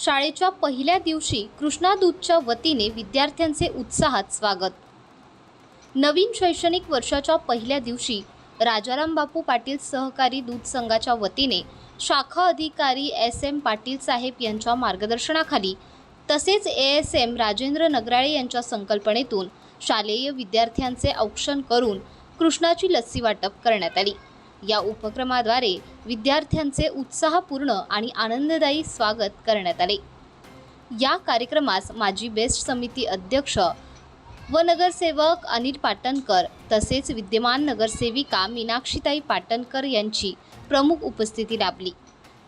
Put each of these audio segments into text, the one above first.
शाळेच्या पहिल्या दिवशी कृष्णा दूधच्या वतीने विद्यार्थ्यांचे उत्साहात स्वागत। नवीन शैक्षणिक वर्षाच्या पहिल्या दिवशी राजाराम बापू पाटील सहकारी दूध संघाच्या वतीने शाखा अधिकारी एस.एम. पाटील साहेब यांच्या मार्गदर्शनाखाली तसेच ए.एस.एम. राजेंद्र नगराळे यांच्या संकल्पनेतून शालेय विद्यार्थ्यांचे औक्षण करून कृष्णाची लस्सी वाटप करण्यात आली। या उपक्रमाद्वारे विद्यार्थ्यांचे उत्साहपूर्ण आणि आनंददायी स्वागत करण्यात आले। या कार्यक्रमास माजी बेस्ट समिती अध्यक्ष व नगरसेवक अनिल पाटणकर तसेच विद्यमान नगरसेविका मीनाक्षीताई पाटणकर यांची प्रमुख उपस्थिती लाभली।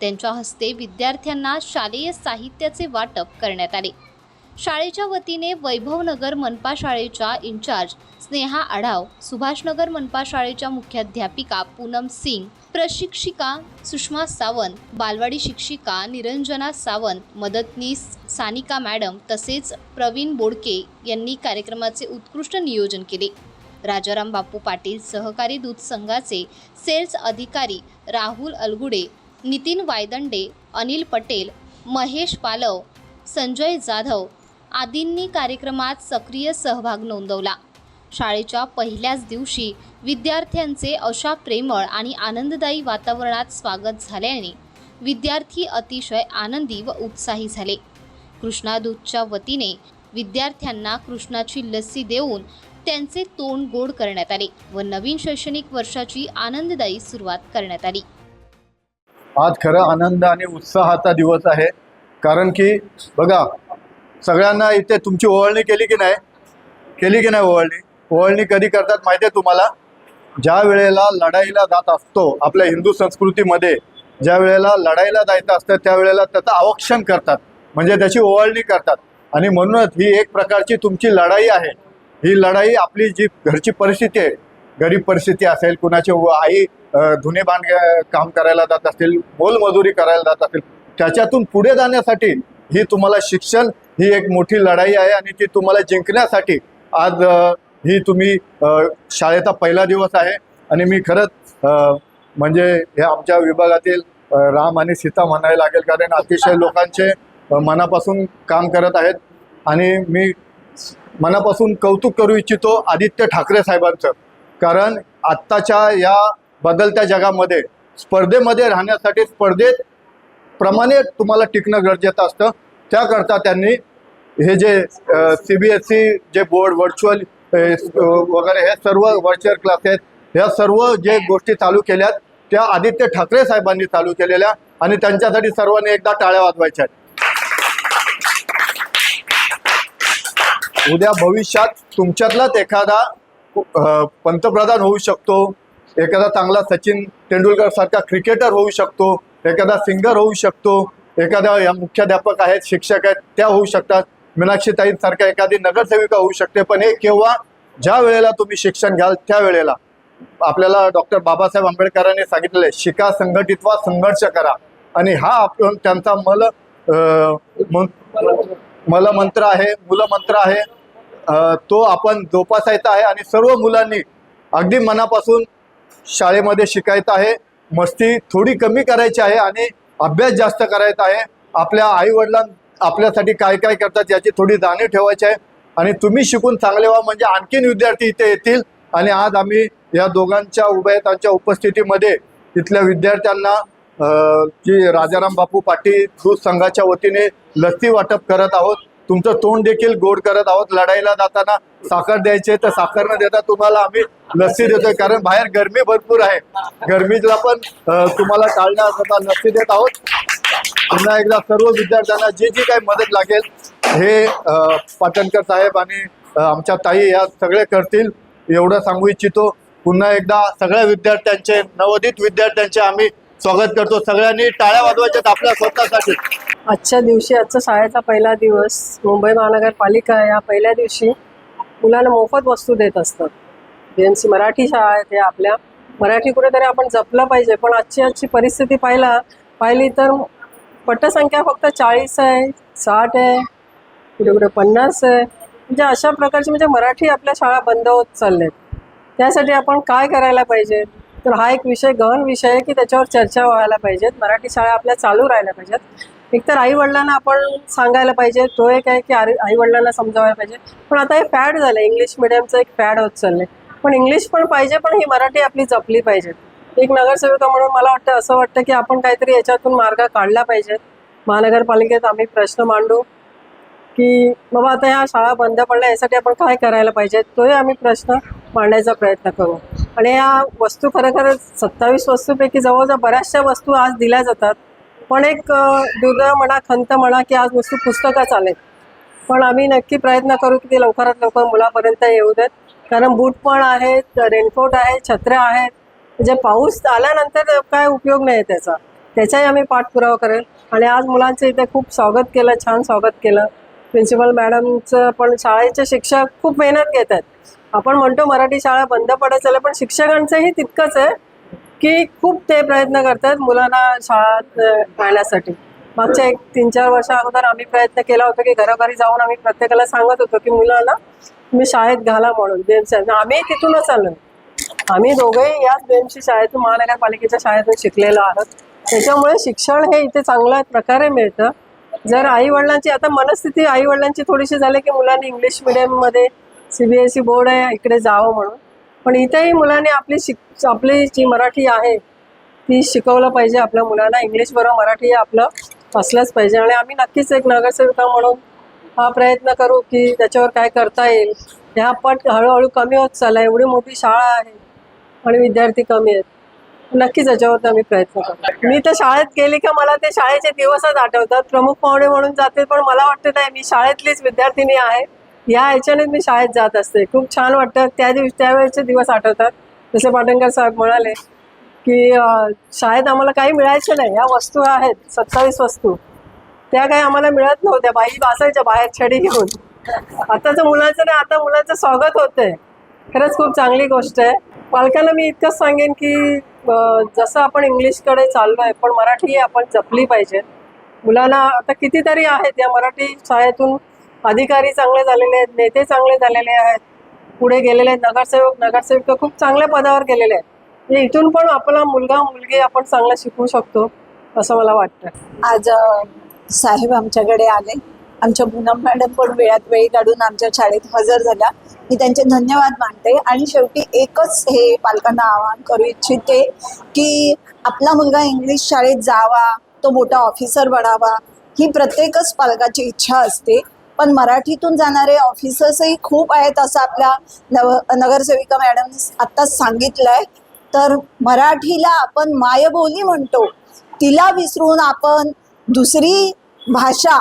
त्यांच्या हस्ते विद्यार्थ्यांना शालेय साहित्याचे वाटप करण्यात आले। शाळेच्या वतीने वैभवनगर मनपा शाळेच्या इंचार्ज स्नेहा आढाव, सुभाषनगर मनपा शाळेच्या मुख्याध्यापिका पूनम सिंग, प्रशिक्षिका सुषमा सावंत, बालवाडी शिक्षिका निरंजना सावंत, मदतनीस सानिका मॅडम तसेच प्रवीण बोडके यांनी कार्यक्रमाचे उत्कृष्ट नियोजन केले। राजाराम बापू पाटील सहकारी दूध संघाचे सेल्स अधिकारी राहुल अलगुडे, नितीन वायदंडे, अनिल पटेल, महेश पालव, संजय जाधव आदींनी कार्यक्रमात सक्रिय सहभाग नोंदवला। शाळेच्या पहिल्याच दिवशी विद्यार्थ्यांचे अशा प्रेमळ आणि आनंददायी वातावरणात स्वागत झाल्याने विद्यार्थी अतिशय आनंदी व उत्साही झाले। कृष्णा दूधच्या वतीने विद्यार्थ्यांना कृष्णाची लस्सी देऊन त्यांचे तोंड गोड करण्यात आले व नवीन शैक्षणिक वर्षाची आनंददायी सुरुवात करण्यात आली। आज खरं आनंद आणि उत्साहाचा दिवस आहे, कारण की बघा सगळ्यांना इथे तुमची ओवाळणी केली की नाही ओवाळणी कधी करतात माहिती आहे तुम्हाला? ज्या वेळेला लढाईला जात असतो आपल्या हिंदू संस्कृतीमध्ये, ज्या वेळेला लढाईला जायचं असतं त्यावेळेला त्याचं अवक्षण करतात, म्हणजे त्याची ओवाळणी करतात। आणि म्हणूनच ही एक प्रकारची तुमची लढाई आहे। ही लढाई आपली जी घरची परिस्थिती आहे, गरीब परिस्थिती असेल, कुणाची आई धुणे काम करायला जात असतील, मोलमजुरी करायला जात असतील, त्याच्यातून पुढे जाण्यासाठी ही तुम्हाला शिक्षण ही एक मोठी लढाई आहे आणि ती तुम्हाला जिंकण्यासाठी आज ही तुम्ही शाळेचा पहिला दिवस आहे। आणि मी खरंच म्हणजे हे आमच्या विभागातील राम आणि सीता म्हणायला लागेल, कारण अतिशय लोकांचे मनापासून काम करत आहेत। आणि मी मनापासून कौतुक करू इच्छितो आदित्य ठाकरे साहेबांचं, कारण आत्ताच्या या बदलत्या जगामध्ये स्पर्धेमध्ये राहण्यासाठी स्पर्धेत प्रमाणे तुम्हाला टिकणं गरजेचं असतं। त्याकरता त्यांनी हे जे CBSE जे बोर्ड व्हर्च्युअल वगैरे हे सर्व व्हर्च्युअल क्लासेस ह्या सर्व जे गोष्टी चालू केल्यात त्या आदित्य ठाकरे साहेबांनी चालू केलेल्या, आणि त्यांच्यासाठी सर्वांनी एकदा टाळ्या वाजवायच्या आहेत। उद्या भविष्यात तुमच्यातलाच एखादा पंतप्रधान होऊ शकतो, एखादा चांगला सचिन तेंडुलकर सारखा क्रिकेटर होऊ शकतो, एखादा सिंगर होऊ शकतो, एखाद्या या मुख्याध्यापक आहेत, शिक्षक आहेत त्या होऊ शकतात, मीनाक्षीताईंसारखा एखादी नगरसेविका होऊ शकते। पण हे केव्हा, ज्या वेळेला तुम्ही शिक्षण घ्याल त्यावेळेला आपल्याला डॉक्टर बाबासाहेब आंबेडकरांनी सांगितलेलं आहे, शिका, संघटित व्हा, संघर्ष करा। आणि हा आपण त्यांचा मूलमंत्र आहे, तो आपण जोपासायचा आहे। आणि सर्व मुलांनी अगदी मनापासून शाळेमध्ये शिकायचं आहे, मस्ती थोडी कमी करायची आहे आणि अभ्यास जास्त करायचा आहे। आपल्या आईवडिलांना आपल्यासाठी काय काय करतात याची थोडी जाणीव ठेवायची आहे। आणि तुम्ही शिकून चांगले व्हा म्हणजे आणखीन विद्यार्थी इथे येतील। आणि आज आम्ही या दोघांच्या उभयतांच्या उपस्थितीमध्ये इथल्या विद्यार्थ्यांना जी राजाराम बापू पाटील दूध संघाच्या वतीने लस्सी वाटप करत आहोत। तुमचं तोंड देखील गोड करत आहोत। लढाईला जाताना साखर द्यायचे तर साखर न देता तुम्हाला आम्ही लस्सी देतोय, कारण बाहेर गरमी भरपूर आहे, गरमीला पण तुम्हाला टाळण्याकरता लस्सी देत आहोत। पुन्हा एकदा सर्व विद्यार्थ्यांना जी काही मदत लागेल हे पाटणकर साहेब आणि आमच्या ताई या सगळे करतील एवढं सांगू इच्छितो। पुन्हा एकदा सगळ्या विद्यार्थ्यांचे, नवोदित विद्यार्थ्यांचे आम्ही स्वागत करतो। सगळ्यांनी टाळ्या वाजवायच्यात आपल्या स्वतःसाठी। आजच्या दिवशी, आजचा शाळेचा पहिला दिवस, मुंबई महानगरपालिका या पहिल्या दिवशी मुलांना मोफत वस्तू देत असतात। BNC मराठी शाळा आहे, ते आपल्या मराठी कुठेतरी आपण जपलं पाहिजे। पण आजची परिस्थिती पाहिली तर पटसंख्या फक्त 40 आहे, 60 आहे, कुठे 50 आहे, म्हणजे अशा प्रकारची म्हणजे मराठी आपल्या शाळा बंद होत चालल्यात। त्यासाठी आपण काय करायला पाहिजे? तर हा एक विषय, गहन विषय आहे की त्याच्यावर चर्चा व्हायला पाहिजेत। मराठी शाळा आपल्या चालू राहायला पाहिजेत। एक तर आई वडिलांना आपण सांगायला पाहिजे, तो एक आहे की आई वडिलांना समजावायला पाहिजे. पण आता हे फॅड झालं, इंग्लिश मिडियमचं एक फॅड होत चाललंय. पण इंग्लिश पण पाहिजे, पण ही मराठी आपली जपली पाहिजे. एक नगरसेविका म्हणून मला वाटतं, असं वाटतं की आपण काहीतरी याच्यातून मार्ग काढला पाहिजे. महानगरपालिकेत आम्ही प्रश्न मांडू की बाबा आता ह्या शाळा बंद पडल्या, यासाठी आपण काय करायला पाहिजे, तोही आम्ही प्रश्न मांडायचा प्रयत्न करू. आणि या वस्तू खरं 27 वस्तूपैकी जवळजवळ बऱ्याचशा वस्तू आज दिल्या जातात. पण एक दुर्दैव म्हणा, खंत म्हणा की आज नुसती पुस्तकं चालेल. पण आम्ही नक्की प्रयत्न करू की ते लवकरात लवकर मुलापर्यंत येऊ देत. कारण बूट पण आहेत, रेनकोट आहे, छत्र्या आहेत. म्हणजे पाऊस आल्यानंतर काय उपयोग नाही त्याचा, त्याचाही आम्ही पाठपुरावा करेल. आणि आज मुलांचं इथे खूप स्वागत केलं, छान स्वागत केलं. प्रिन्सिपल मॅडमचं पण, शाळेचे शिक्षक खूप मेहनत घेत आहेत. आपण म्हणतो मराठी शाळा बंद पडत चालल्या, पण शिक्षकांचंही तितकंच आहे की खूप ते प्रयत्न करतात मुलांना शाळेत राहण्यासाठी. मागच्या 3-4 वर्षा अगोदर आम्ही प्रयत्न केला होता की घरोघरी जाऊन आम्ही प्रत्येकाला सांगत होतो की मुलांना तुम्ही शाळेत घाला म्हणून. BMC आम्ही तिथूनच आलो. आम्ही दोघेही याच BMC शाळेतून, महानगरपालिकेच्या शाळेतून शिकलेलो आहोत. त्याच्यामुळे शिक्षण हे इथे चांगल्या प्रकारे मिळतं. जर आईवडिलांची आता मनस्थिती आईवडिलांची थोडीशी झाली की मुलांनी इंग्लिश मिडियममध्ये, CBSE बोर्ड आहे इकडे जावं म्हणून. पण इथेही मुलांनी आपली जी मराठी आहे ती शिकवलं पाहिजे. आपल्या मुलांना इंग्लिश बरोबर मराठी हे आपलं असलंच पाहिजे. आणि आम्ही नक्कीच एक नगरसेविका म्हणून हा प्रयत्न करू की त्याच्यावर काय करता येईल. ह्या पट हळूहळू कमी होत चालला, एवढी मोठी शाळा आहे आणि विद्यार्थी कमी आहेत. नक्कीच याच्यावर आम्ही प्रयत्न करू. मी तर शाळेत गेली का मला ते शाळेचे दिवसच आठवतात. प्रमुख पाहुणे म्हणून जाते, पण मला वाटतं नाही, मी शाळेतलीच विद्यार्थिनी आहे. या ह्याच्यानेच मी शाळेत जात असते. खूप छान वाटतं. त्यावेळेचे दिवस आठवतात. जसे पाटणकर साहेब म्हणाले की शाळेत आम्हाला काही मिळायचं नाही. ह्या वस्तू आहेत 27 वस्तू, त्या काही आम्हाला मिळत नव्हत्या. बाई बसायच्या बाहेर छडी घेऊन. आताचं मुलांचं नाही, आता मुलांचं स्वागत होतंय. खरंच खूप चांगली गोष्ट आहे. पालकांना मी इतकंच सांगेन की जसं आपण इंग्लिशकडे चाललो आहे, पण मराठी आपण जपली पाहिजे. मुलांना आता कितीतरी आहेत या मराठी शाळेतून अधिकारी चांगले झालेले आहेत, नेते चांगले झालेले आहेत, पुढे गेलेले आहेत. नगरसेवक खूप चांगल्या पदावर गेलेले आहेत. म्हणजे इथून पण आपला मुलगा मुलगी आपण चांगलं शिकू शकतो असं मला वाटतं. आज साहेब आमच्याकडे आले. आमच्या पूनम मॅडम पण वेळात वेळ काढून आमच्या शाळेत हजर झाल्या. मी त्यांचे धन्यवाद मानते. आणि शेवटी एकच हे पालकांना आवाहन करू इच्छिते की आपला मुलगा इंग्लिश शाळेत जावा, तो मोठा ऑफिसर बनावा, ही प्रत्येकच पालकाची इच्छा असते. पण मराठीतून जाणारे ऑफिसर्सही खूप आहेत असं आपल्या नगरसेविका मॅडम आत्ताच सांगितलं आहे. तर मराठीला आपण मायबोली म्हणतो, तिला विसरून आपण दुसरी भाषा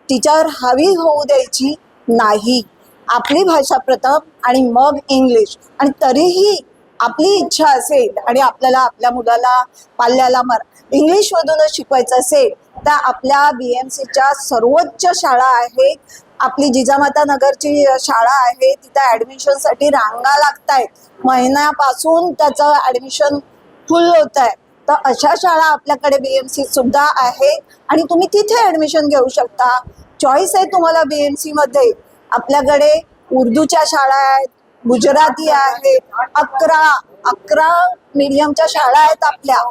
तिच्यावर हावी होऊ द्यायची नाही. आपली भाषा प्रथम आणि मग इंग्लिश. आणि तरीही आपली इच्छा असेल आणि आपल्याला आपल्या मुलाला पाल्याला इंग्लिशमधूनच शिकवायचं असेल तर आपल्या BMCच्या सर्वोच्च शाळा आहेत. आपली जिजामाता नगरची शाळा आहे, तिथं ॲडमिशनसाठी रांगा लागत आहेत. महिन्यापासून त्याचं ॲडमिशन फुल होत आहे. तर अशा शाळा आपल्याकडे BMC सुद्धा आहे आणि तुम्ही तिथे ॲडमिशन घेऊ शकता. चॉईस आहे तुम्हाला BMCमध्ये. आपल्याकडे उर्दूच्या शाळा आहेत, गुजराती आहेत, 11 मीडियमच्या शाळा आहेत, आपल्या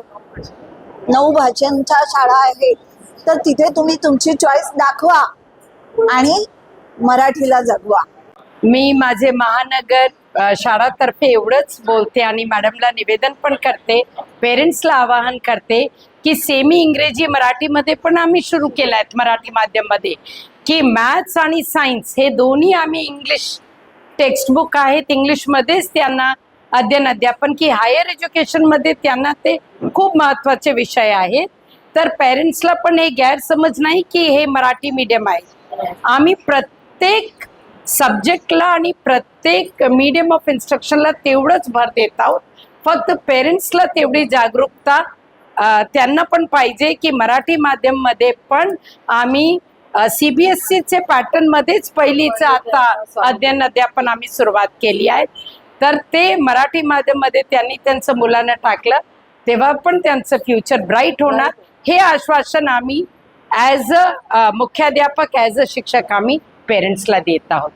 9 भाषांच्या शाळा आहेत. तर तिथे तुम्ही तुमची चॉईस दाखवा आणि मराठीला जगवा. मी माझे महानगर शाळातर्फे एवढंच बोलते आणि मॅडमला निवेदन पण करते, पेरेंट्सला आवाहन करते की सेमी इंग्रजी मराठीमध्ये पण आम्ही सुरू केलं आहेत मराठी माध्यममध्ये, की मॅथ्स आणि सायन्स हे दोन्ही आम्ही इंग्लिश टेक्स्टबुक आहेत, इंग्लिशमध्येच त्यांना अध्ययन की हायर एज्युकेशनमध्ये त्यांना ते खूप महत्त्वाचे विषय आहेत. तर पेरेंट्सला पण हे गैरसमज नाही की हे मराठी मीडियम आहे. आम्ही प्रत्येक सब्जेक्टला आणि प्रत्येक मीडियम ऑफ इन्स्ट्रक्शनला तेवढंच भर देत आहोत. फक्त पेरेंट्सला तेवढी जागरूकता त्यांना पण पाहिजे की मराठी माध्यममध्ये पण आम्ही CBSEचे पॅटर्नमध्येच पहिलीचं आता अध्यापन आम्ही सुरुवात केली आहे. तर ते मराठी माध्यममध्ये त्यांनी त्यांचं मुलांना टाकलं तेव्हा पण त्यांचं फ्युचर ब्राईट होणार हे आश्वासन आम्ही ॲज अ मुख्याध्यापक, ॲज अ शिक्षक आम्ही पेरेंट्सला देत आहोत.